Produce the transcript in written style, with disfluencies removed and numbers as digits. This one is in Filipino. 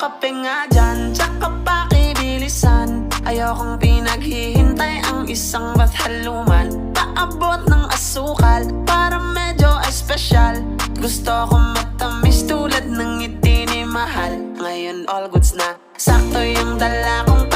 kape nga dyan, tsaka pakibilisan. Ayokong pinaghihintay ang isang bathaluman. Paabot ng asukal para medyo espesyal. Gusto ko matamis tulad ng ngiti ni Mahal. Ngayon all goods na, sakto yung dala kong